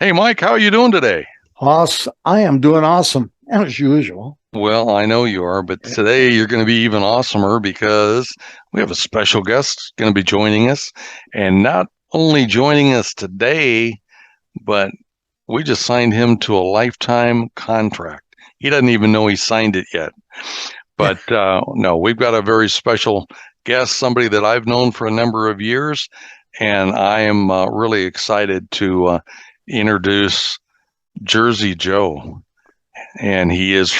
Hey, Mike, how are you doing today? I am doing awesome, as usual. Well, I know you are, but today you're going to be even awesomer because we have a special guest going to be joining us. And not only joining us today, but we just signed him to a lifetime contract. He doesn't even know he signed it yet. But no, we've got a very special guest, somebody that I've known for a number of years. And I am really excited to introduce Jerzee Joe. And he is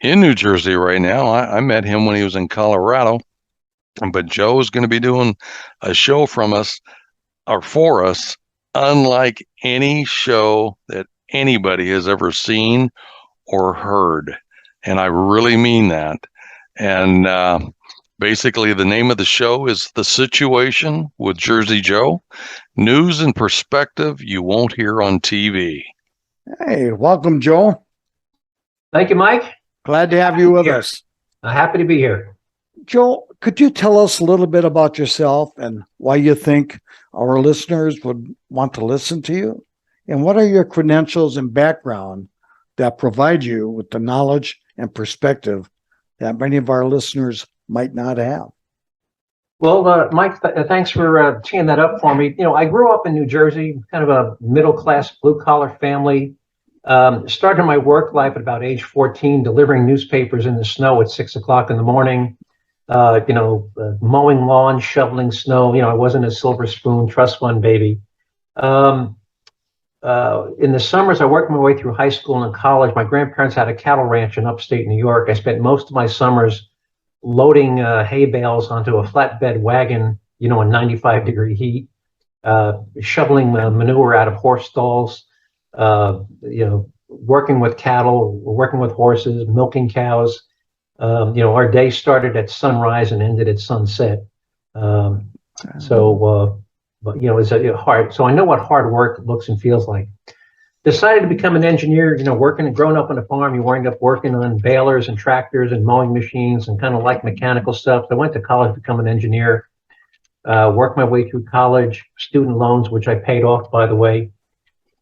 in New Jersey right now. I met him when he was in Colorado, but Joe's going to be doing a show from us or for us, unlike any show that anybody has ever seen or heard. And I really mean that. And basically, the name of the show is The Situation with Jerzee Joe. News and perspective you won't hear on TV. Hey, welcome, Joe. Thank you, Mike. Glad to have you with us. Happy to be here. Joe, could you tell us a little bit about yourself and why you think our listeners would want to listen to you? And what are your credentials and background that provide you with the knowledge and perspective that many of our listeners might not have? Well, Mike, thanks for teeing that up for me. I grew up in New Jersey, kind of a middle-class, blue-collar family. Started my work life at about age 14, delivering newspapers in the snow at 6 o'clock in the morning. Mowing lawn, shoveling snow. I wasn't a silver spoon trust fund baby. In the summers, I worked my way through high school and college. My grandparents had a cattle ranch in upstate New York. I spent most of my summers loading hay bales onto a flatbed wagon, in 95-degree heat, shoveling manure out of horse stalls, working with cattle, working with horses, milking cows. Our day started at sunrise and ended at sunset. But it's hard. So I know what hard work looks and feels like. Decided to become an engineer, working and growing up on a farm, you wind up working on balers and tractors and mowing machines and kind of like mechanical stuff. So I went to college to become an engineer, worked my way through college, student loans, which I paid off, by the way.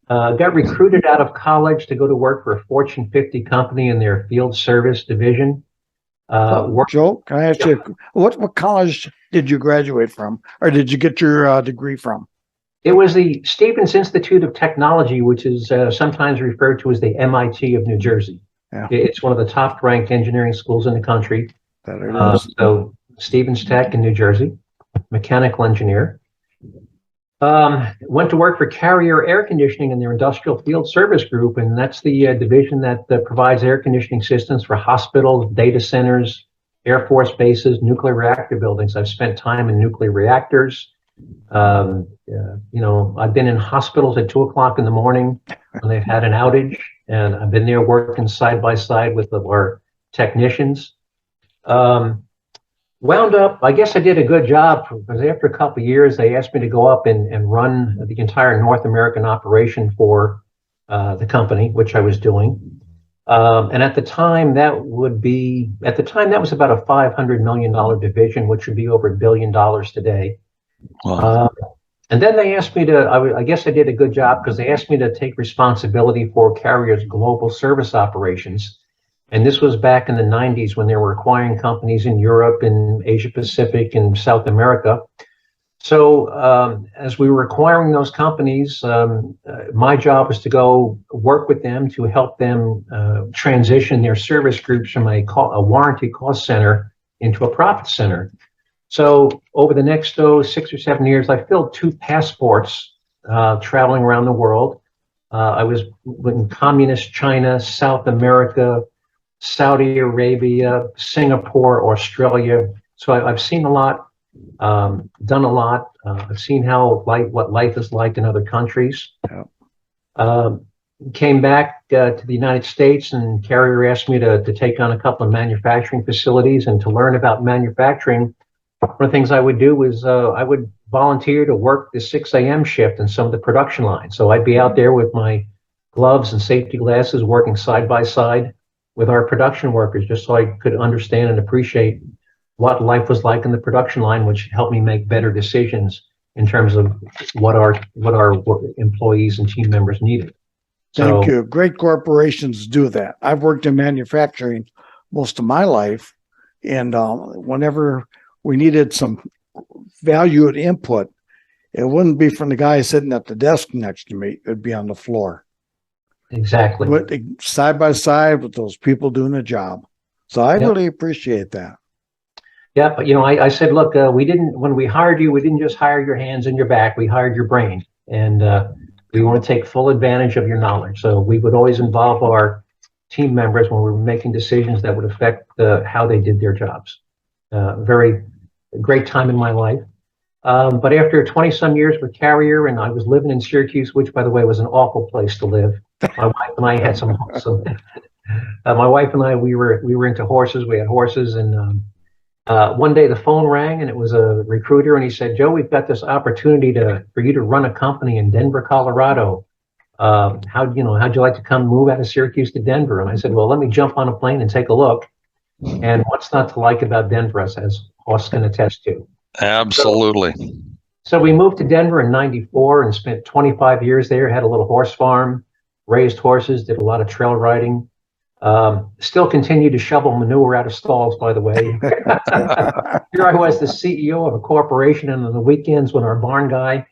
Got recruited out of college to go to work for a Fortune 50 company in their field service division. Joe, can I ask you, what college did you graduate from, or did you get your degree from? It was the Stevens Institute of Technology, which is sometimes referred to as the MIT of New Jersey. Yeah. It's one of the top-ranked engineering schools in the country. So Stevens Tech in New Jersey, mechanical engineer. Went to work for Carrier Air Conditioning in their industrial field service group, and that's the division that provides air conditioning systems for hospitals, data centers, Air Force bases, nuclear reactor buildings. I've spent time in nuclear reactors. I've been in hospitals at 2 o'clock in the morning when they've had an outage, and I've been there working side by side with our technicians. Wound up, I guess I did a good job because after a couple of years, they asked me to go up and run the entire North American operation for the company, which I was doing. And at the time, that was about a $500 million division, which would be over $1 billion today. Wow. And then they asked me I guess I did a good job because they asked me to take responsibility for Carrier's global service operations. And this was back in the 90s when they were acquiring companies in Europe and Asia Pacific and South America. So as we were acquiring those companies, my job was to go work with them to help them transition their service groups from a warranty cost center into a profit center. So over the next 6 or 7 years, I filled 2 passports traveling around the world. I was in communist China, South America, Saudi Arabia, Singapore, Australia. So I've seen a lot, done a lot. I've seen what life is like in other countries. Yeah. Came back to the United States, and Carrier asked me to take on a couple of manufacturing facilities and to learn about manufacturing. One of the things I would do was I would volunteer to work the 6 a.m. shift in some of the production lines. So I'd be out there with my gloves and safety glasses working side by side with our production workers, just so I could understand and appreciate what life was like in the production line, which helped me make better decisions in terms of what our employees and team members needed. Thank you. Great corporations do that. I've worked in manufacturing most of my life, and whenever we needed some valued input, it wouldn't be from the guy sitting at the desk next to me. It'd be on the floor. Exactly. But side by side with those people doing a job. So I really appreciate that. Yeah, but I said, look, when we hired you, we didn't just hire your hands and your back. We hired your brain, and we want to take full advantage of your knowledge. So we would always involve our team members when we were making decisions that would affect how they did their jobs. Very great time in my life. But after 20-some years with Carrier, and I was living in Syracuse, which, by the way, was an awful place to live. My wife and I had my wife and I, we were into horses. We had horses, and one day the phone rang, and it was a recruiter, and he said, "Joe, we've got this opportunity for you to run a company in Denver, Colorado. How'd you like to come move out of Syracuse to Denver?" And I said, "Well, let me jump on a plane and take a look." And what's not to like about Denver, as Hoss can attest to. Absolutely. So we moved to Denver in '94 and spent 25 years there. Had a little horse farm, raised horses, did a lot of trail riding. Still continue to shovel manure out of stalls, by the way. Here I was, the CEO of a corporation, and on the weekends when our barn guy,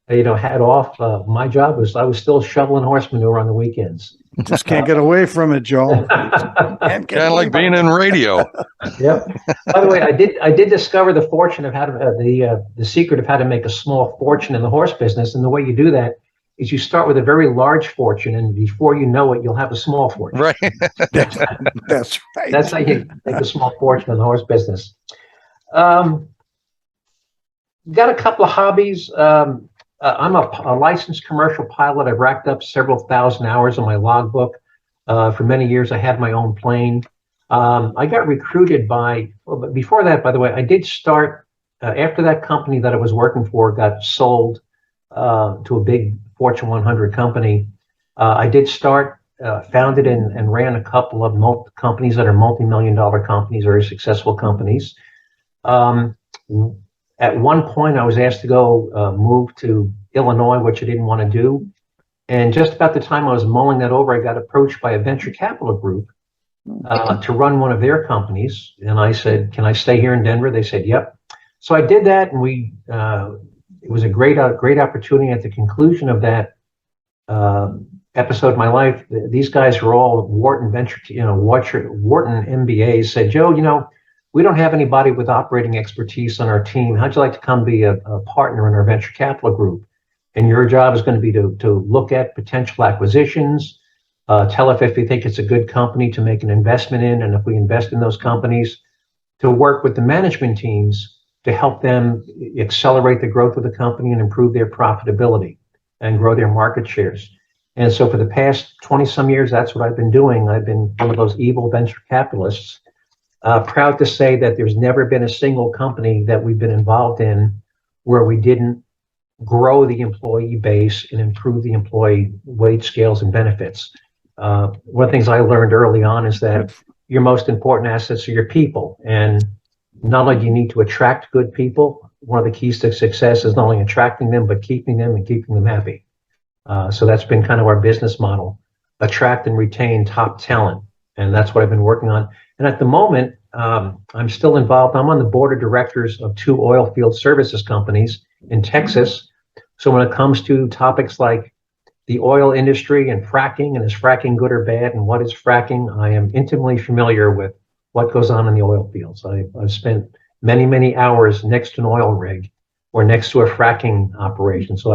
had off, my job was I was still shoveling horse manure on the weekends. Just can't get away from it, Joe. Kind of like being in radio. Yep. By the way, I did discover the fortune of how to the secret of how to make a small fortune in the horse business, and the way you do that is you start with a very large fortune, and before you know it, you'll have a small fortune. Right. That's right. That's how you make a small fortune in the horse business. Got a couple of hobbies. I'm a licensed commercial pilot. I've racked up several thousand hours on my logbook. For many years, I had my own plane. I got recruited but before that, by the way, I did start, after that company that I was working for got sold to a big Fortune 100 company. I did start, founded and ran a couple of companies that are multi-million-dollar companies, very successful companies. At one point, I was asked to go move to Illinois, which I didn't want to do. And just about the time I was mulling that over, I got approached by a venture capital group to run one of their companies. And I said, "Can I stay here in Denver?" They said, "Yep." So I did that, and it was a great opportunity. At the conclusion of that episode of my life, these guys were all Wharton Wharton MBAs. Said, "Joe, we don't have anybody with operating expertise on our team. How'd you like to come be a partner in our venture capital group? And your job is going to be to look at potential acquisitions, tell if we think it's a good company to make an investment in, and if we invest in those companies, to work with the management teams to help them accelerate the growth of the company and improve their profitability and grow their market shares." And so for the past 20-some years, that's what I've been doing. I've been one of those evil venture capitalists. Proud to say that there's never been a single company that we've been involved in where we didn't grow the employee base and improve the employee wage scales and benefits. One of the things I learned early on is that your most important assets are your people. And not only do you need to attract good people, one of the keys to success is not only attracting them, but keeping them and keeping them happy. So that's been kind of our business model, attract and retain top talent. And that's what I've been working on. And at the moment, I'm still involved. I'm on the board of directors of 2 oil field services companies in Texas. So when it comes to topics like the oil industry and fracking, and is fracking good or bad, and what is fracking, I am intimately familiar with what goes on in the oil fields. I've spent many, many hours next to an oil rig or next to a fracking operation. So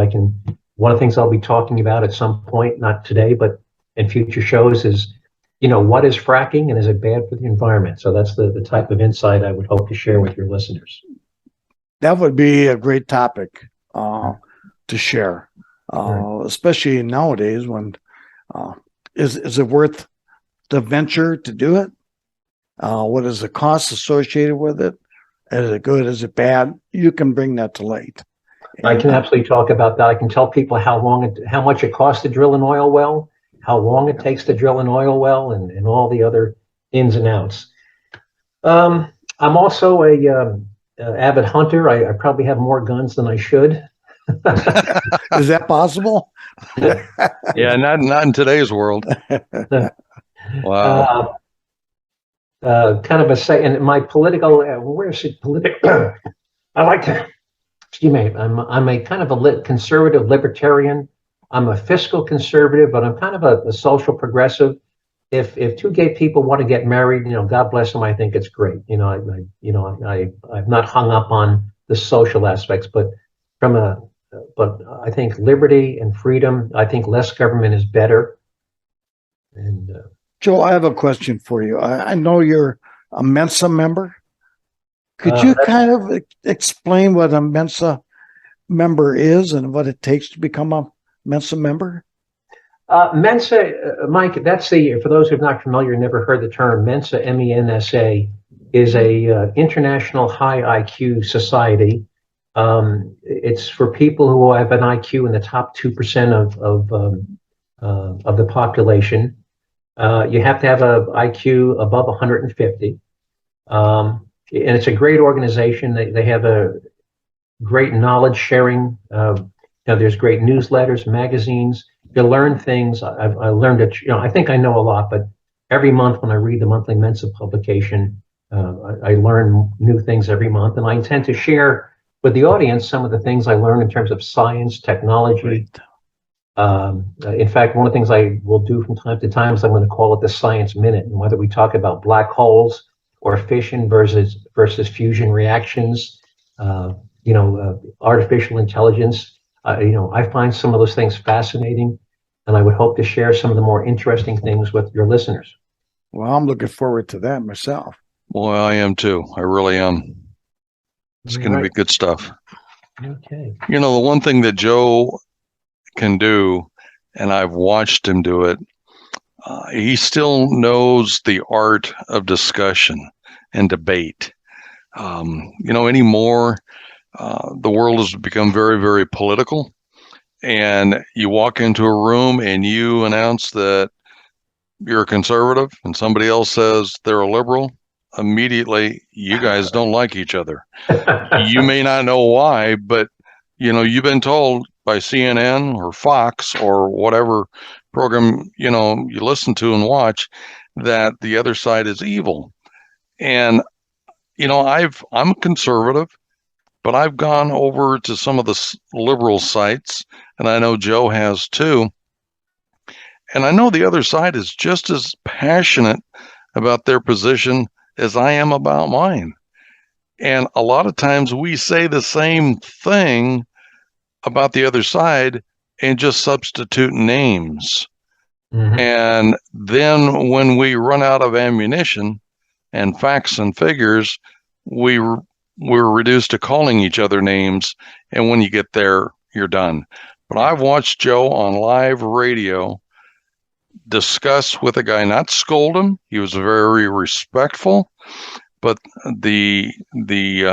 one of the things I'll be talking about at some point, not today, but in future shows is, what is fracking and is it bad for the environment? So that's the type of insight I would hope to share with your listeners. That would be a great topic to share, especially nowadays when is it worth the venture to do it? What is the cost associated with it? Is it good? Is it bad? You can bring that to light. I can absolutely talk about that. I can tell people how much it costs to drill an oil well, how long it takes to drill an oil well, and all the other ins and outs. I'm also a avid hunter. I probably have more guns than I should. Is that possible? Yeah, not in today's world. Wow. Kind of a say, and my political, where's it political? I like to, excuse me, I'm a kind of a conservative libertarian. I'm a fiscal conservative, but I'm kind of a social progressive. If two gay people want to get married, God bless them. I think it's great. I've not hung up on the social aspects, but but I think liberty and freedom. I think less government is better. And Joe, I have a question for you. I know you're a Mensa member. Could you kind of explain what a Mensa member is and what it takes to become a Mensa member? Mensa, Mike, that's for those who are not familiar, never heard the term, Mensa, MENSA, is a international high IQ society. It's for people who have an IQ in the top 2% of the population. You have to have an IQ above 150. And it's a great organization. They have a great knowledge sharing. There's great newsletters, magazines. You learn things. I learned it. I think I know a lot, but every month when I read the monthly Mensa publication, I learn new things every month, and I intend to share with the audience some of the things I learn in terms of science, technology. In fact, one of the things I will do from time to time is I'm going to call it the Science Minute, and whether we talk about black holes or fission versus fusion reactions, artificial intelligence. I find some of those things fascinating, and I would hope to share some of the more interesting things with your listeners. Well, I'm looking forward to that myself. Boy, I am too. I really am. It's going to be good stuff. Okay. The one thing that Joe can do, and I've watched him do it, he still knows the art of discussion and debate. Anymore, the world has become very, very political. And you walk into a room and you announce that you're a conservative and somebody else says they're a liberal. Immediately, you guys don't like each other. You may not know why, but you've been told by CNN or Fox or whatever program you listen to and watch that the other side is evil. And I'm conservative, but I've gone over to some of the liberal sites, and I know Joe has too. And I know the other side is just as passionate about their position as I am about mine. And a lot of times we say the same thing about the other side and just substitute names. Mm-hmm. And then when we run out of ammunition and facts and figures, we're reduced to calling each other names. And when you get there, you're done. But I've watched Joe on live radio discuss with a guy, not scold him. He was very respectful, but the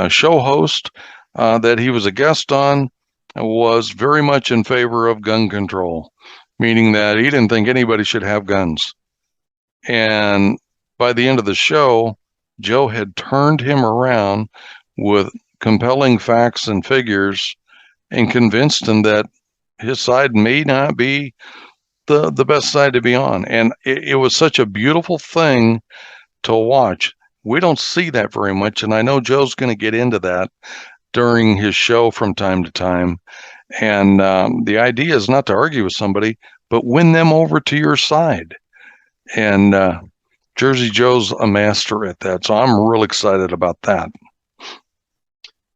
show host that he was a guest on was very much in favor of gun control, meaning that he didn't think anybody should have guns. And by the end of the show, Joe had turned him around with compelling facts and figures and convinced him that his side may not be the best side to be on. And it was such a beautiful thing to watch. We don't see that very much, and I know Joe's going to get into that during his show from time to time. And the idea is not to argue with somebody, but win them over to your side. And Jerzee Joe's a master at that, so I'm real excited about that.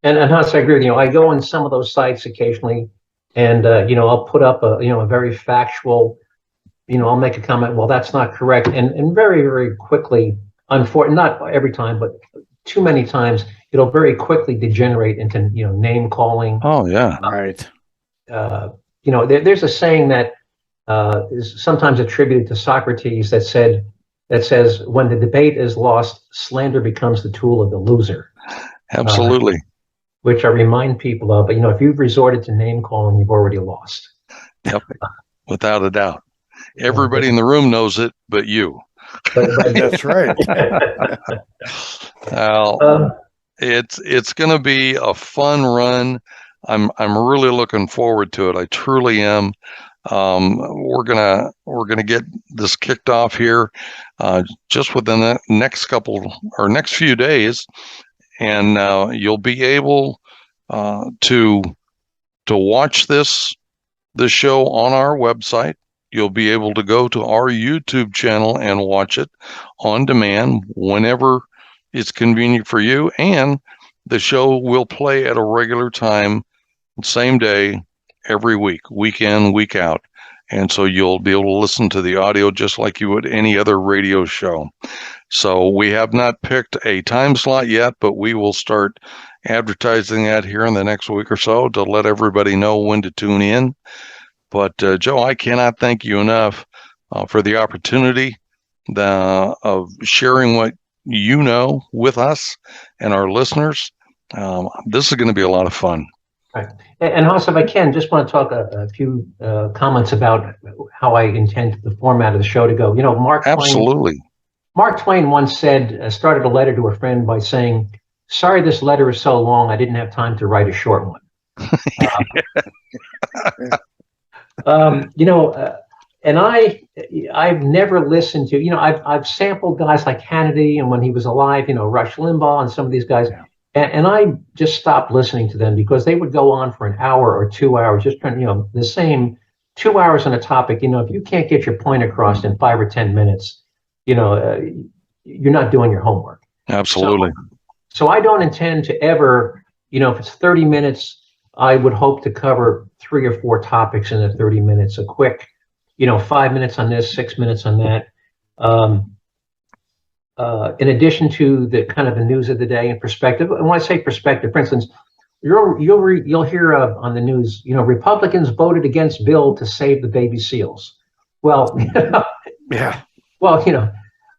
And Hans, I agree with you. I go on some of those sites occasionally, and I'll put up a very factual. I'll make a comment. Well, that's not correct, and very, very quickly, not every time, but too many times, it'll very quickly degenerate into name calling. Oh yeah, right. There's a saying that is sometimes attributed to Socrates that says, when the debate is lost, slander becomes the tool of the loser. Absolutely. Which I remind people of. But if you've resorted to name calling, you've already lost. Yep, without a doubt. Everybody in the room knows it, but you. But that's right. Well, it's going to be a fun run. I'm really looking forward to it. I truly am. We're gonna get this kicked off here just within the next couple or next few days, and you'll be able to watch this show on our website. You'll be able to go to our YouTube channel and watch it on demand whenever it's convenient for you. And the show will play at a regular time, same day, every week in, week out. And so you'll be able to listen to the audio just like you would any other radio show. So we have not picked a time slot yet, but we will start advertising that here in the next week or so to let everybody know when to tune in. But Joe, I cannot thank you enough for the opportunity of sharing what you know with us and our listeners. This is going to be a lot of fun. Right. And also, if I can, just want to talk a few comments about how I intend the format of the show to go. You know, Mark Twain once said, started a letter to a friend by saying, "Sorry, this letter is so long, I didn't have time to write a short one." And I've never listened to, I've sampled guys like Hannity and when he was alive, Rush Limbaugh and some of these guys. Yeah. And I just stopped listening to them because they would go on for an hour or 2 hours, just trying, the same 2 hours on a topic. If you can't get your point across in 5 or 10 minutes, you're not doing your homework. Absolutely. So I don't intend to ever, if it's 30 minutes, I would hope to cover 3 or 4 topics in the 30 minutes, a quick, 5 minutes on this, 6 minutes on that. In addition to the kind of the news of the day and perspective. And when I say perspective, for instance, you'll hear on the news, Republicans voted against bill to save the baby seals. Well, yeah.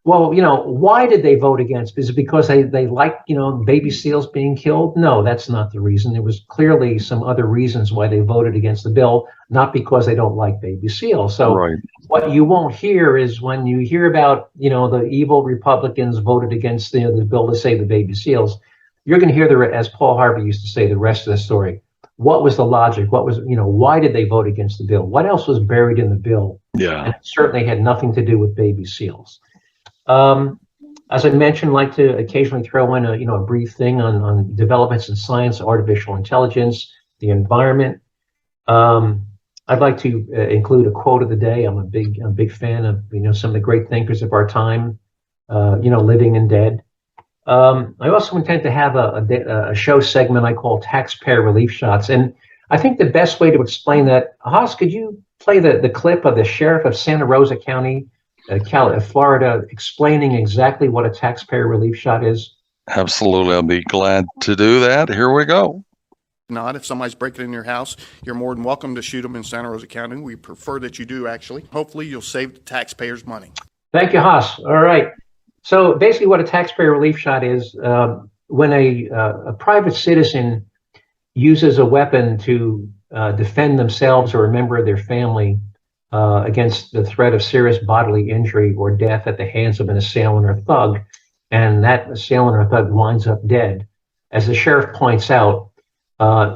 Well, why did they vote against? Is it because they like, baby seals being killed? No, that's not the reason. There was clearly some other reasons why they voted against the bill, not because they don't like baby seals. So right. What you won't hear is when you hear about, the evil Republicans voted against the bill to save the baby seals, you're going to hear as Paul Harvey used to say, the rest of the story. What was the logic? What was, why did they vote against the bill? What else was buried in the bill? Yeah. And it certainly had nothing to do with baby seals. As I mentioned, I like to occasionally throw in a brief thing on developments in science, artificial intelligence, the environment. I'd like to include a quote of the day. I'm a big fan of some of the great thinkers of our time, living and dead. I also intend to have a show segment I call Taxpayer Relief Shots, and I think the best way to explain that, Haas, could you play the clip of the sheriff of Santa Rosa County, Florida, explaining exactly what a taxpayer relief shot is? Absolutely. I'll be glad to do that. Here we go. Not if somebody's breaking in your house, you're more than welcome to shoot them in Santa Rosa County. We prefer that you do, actually. Hopefully, you'll save the taxpayers money. Thank you, Haas. All right. So basically what a taxpayer relief shot is, when a private citizen uses a weapon to defend themselves or a member of their family against the threat of serious bodily injury or death at the hands of an assailant or thug, and that assailant or thug winds up dead. As the sheriff points out,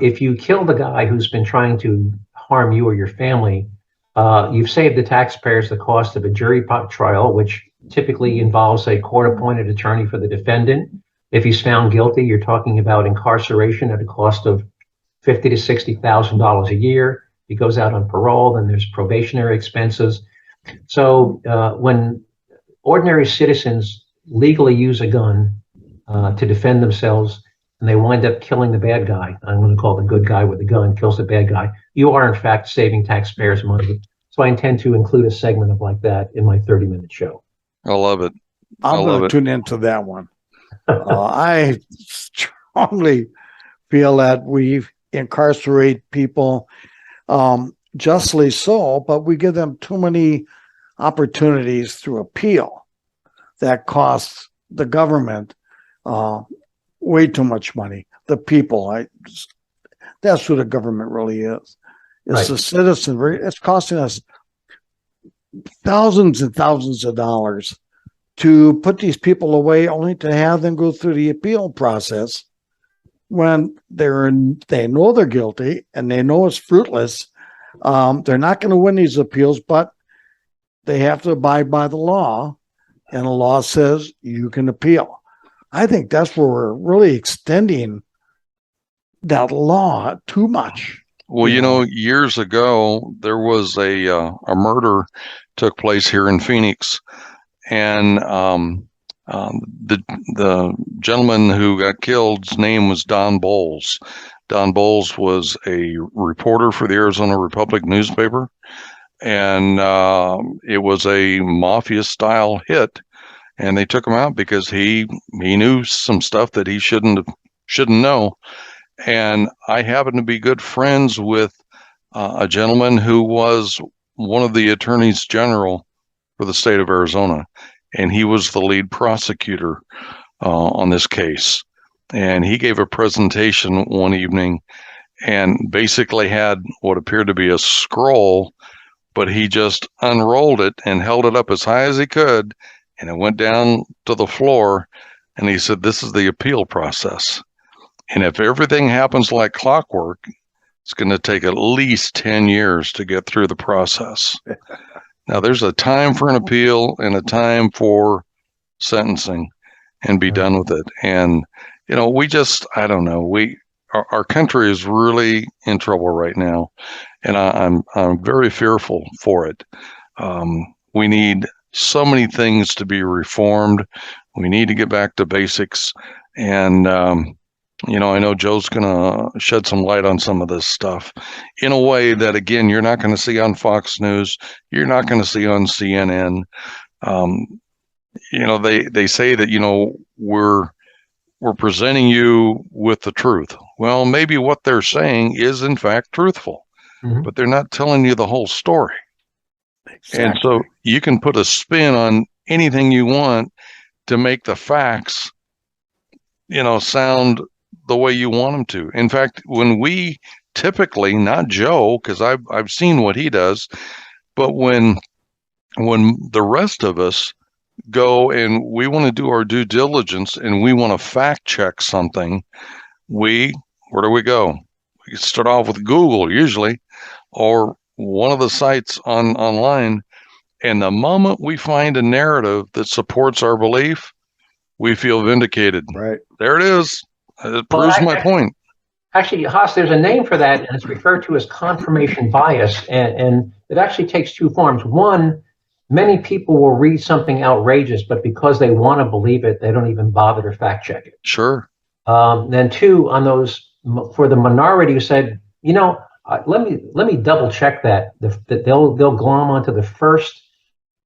if you kill the guy who's been trying to harm you or your family, you've saved the taxpayers the cost of a jury trial, which typically involves a court-appointed attorney for the defendant. If he's found guilty, you're talking about incarceration at a cost of $50,000 to $60,000 a year. He goes out on parole, then there's probationary expenses. So when ordinary citizens legally use a gun to defend themselves and they wind up killing the bad guy, I'm going to call the good guy with the gun kills the bad guy, you are in fact saving taxpayers money. So I intend to include a segment of like that in my 30-minute show. I love it. I'm going to tune into that one. I strongly feel that we incarcerate people, justly so, but we give them too many opportunities through appeal that costs the government way too much money. The people, that's who the government really is. It's right. The citizen. It's costing us thousands and thousands of dollars to put these people away, only to have them go through the appeal process when they know they're guilty and they know it's fruitless, they're not going to win these appeals, but they have to abide by the law, and the law says you can appeal. I think that's where we're really extending that law too much. Well, years ago there was a murder took place here in Phoenix, and the gentleman who got killed's name was Don Bowles. Don Bowles was a reporter for the Arizona Republic newspaper, and it was a mafia-style hit. And they took him out because he knew some stuff that he shouldn't know. And I happen to be good friends with a gentleman who was one of the attorneys general for the state of Arizona, and he was the lead prosecutor on this case. And he gave a presentation one evening and basically had what appeared to be a scroll, but he just unrolled it and held it up as high as he could, and it went down to the floor, and he said, "This is the appeal process. And if everything happens like clockwork, it's going to take at least 10 years to get through the process." Now, there's a time for an appeal and a time for sentencing and be done with it. And, I don't know, our country is really in trouble right now, and I'm very fearful for it. We need so many things to be reformed. We need to get back to basics. And, I know Joe's going to shed some light on some of this stuff in a way that, again, you're not going to see on Fox News. You're not going to see on CNN. They say that, we're presenting you with the truth. Well, maybe what they're saying is in fact truthful, but they're not telling you the whole story. Exactly. And so you can put a spin on anything you want to make the facts, sound the way you want them to. In fact, when we typically, not Joe, because I've seen what he does, but when the rest of us go and we want to do our due diligence and we want to fact check something, where do we go? We start off with Google usually, or one of the sites online. And the moment we find a narrative that supports our belief, we feel vindicated. Right. There it is. It proves my point. Actually, Haas, there's a name for that, and it's referred to as confirmation bias. And it actually takes two forms. One, many people will read something outrageous, but because they want to believe it, they don't even bother to fact check it. Sure. Then two, on those, for the minority who said, let me double check that they'll glom onto the first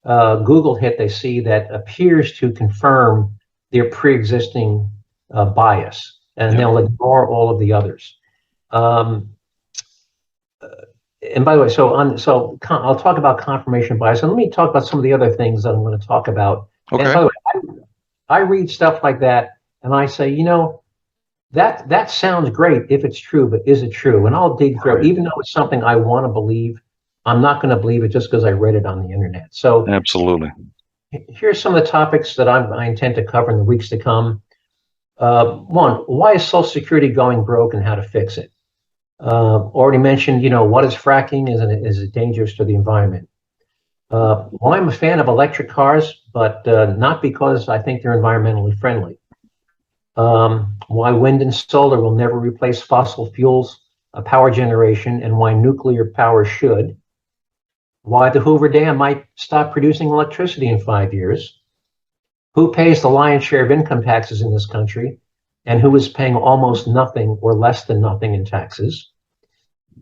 Google hit they see that appears to confirm their pre-existing bias, and they'll ignore all of the others. And by the way, I'll talk about confirmation bias, and let me talk about some of the other things that I'm going to talk about. Okay. And by the way, I read stuff like that, and I say, that sounds great if it's true, but is it true? And I'll dig through it, even though it's something I want to believe. I'm not going to believe it just because I read it on the internet. So absolutely. Here's some of the topics that I intend to cover in the weeks to come. One, why is Social Security going broke and how to fix it? Already mentioned, what is fracking? Is it dangerous to the environment? Why I'm a fan of electric cars, but not because I think they're environmentally friendly. Why wind and solar will never replace fossil fuels power generation, and why nuclear power should. Why the Hoover Dam might stop producing electricity in 5 years. Who pays the lion's share of income taxes in this country, and who is paying almost nothing or less than nothing in taxes.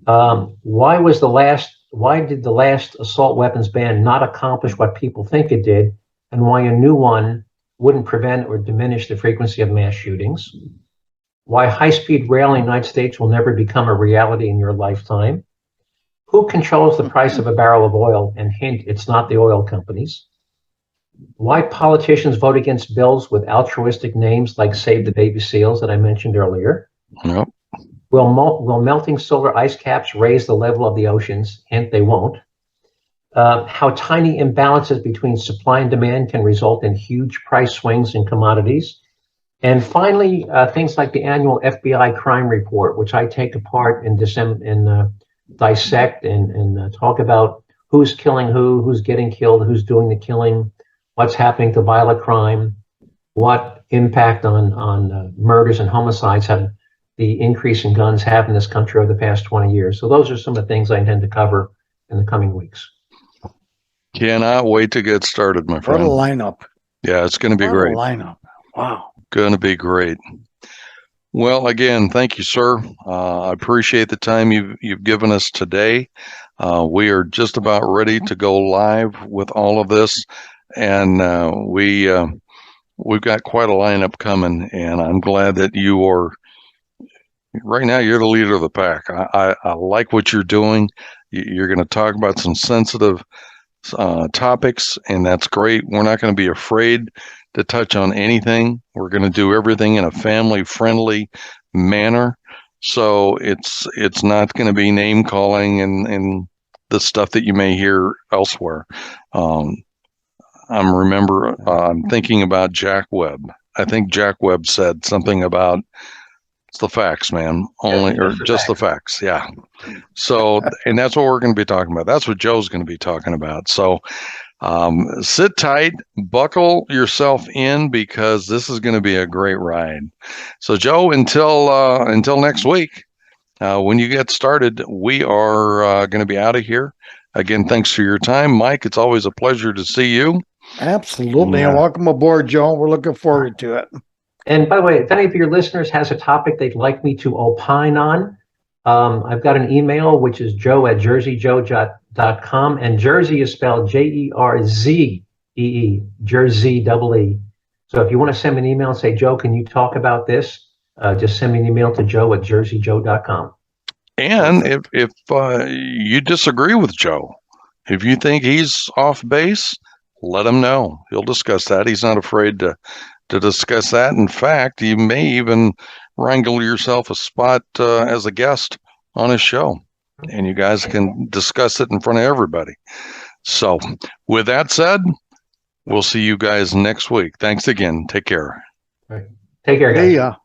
Why did the last assault weapons ban not accomplish what people think it did, and why a new one wouldn't prevent or diminish the frequency of mass shootings. Why high-speed rail in the United States will never become a reality in your lifetime. Who controls the price of a barrel of oil? And hint, it's not the oil companies. Why politicians vote against bills with altruistic names like Save the Baby Seals that I mentioned earlier. Yep. Will melting solar ice caps raise the level of the oceans? Hint, they won't. How tiny imbalances between supply and demand can result in huge price swings in commodities. And finally, things like the annual FBI crime report, which I take apart and dissect and talk about who's killing who's getting killed, who's doing the killing, what's happening to violent crime, what impact on murders and homicides have the increase in guns have in this country over the past 20 years. So those are some of the things I intend to cover in the coming weeks. Cannot wait to get started, my What a friend. lineup. Yeah, it's going to be What great. a lineup. Wow. Going to be great. Well, again, thank you, sir. I appreciate the time you've given us today. We are just about ready to go live with all of this, and we've got quite a lineup coming. And I'm glad that you are. Right now, you're the leader of the pack. I like what you're doing. You're going to talk about some sensitive topics, and that's great. We're not going to be afraid to touch on anything. We're going to do everything in a family-friendly manner. So it's not going to be name calling and the stuff that you may hear elsewhere. I'm thinking about Jack Webb. I think Jack Webb said something about it's the facts, man. Just the facts. Yeah. So, and that's what we're going to be talking about. That's what Joe's going to be talking about. So, sit tight, buckle yourself in, because this is going to be a great ride. So, Joe, until next week, when you get started, we are going to be out of here. Again, thanks for your time, Mike. It's always a pleasure to see you. Absolutely. And welcome aboard, Joe. We're looking forward to it. And by the way, if any of your listeners has a topic they'd like me to opine on, I've got an email, which is joe@jerzee.com. And Jerzee is spelled Jerzee, Jerzee, double E. So if you want to send me an email and say, Joe, can you talk about this? Just send me an email to joe@jerzeejoe.com. And if you disagree with Joe, if you think he's off base, let him know. He'll discuss that. He's not afraid to discuss that. In fact, you may even wrangle yourself a spot as a guest on his show, and you guys can discuss it in front of everybody. So with that said, we'll see you guys next week. Thanks again. Take care. All right. Take care, guys. See ya.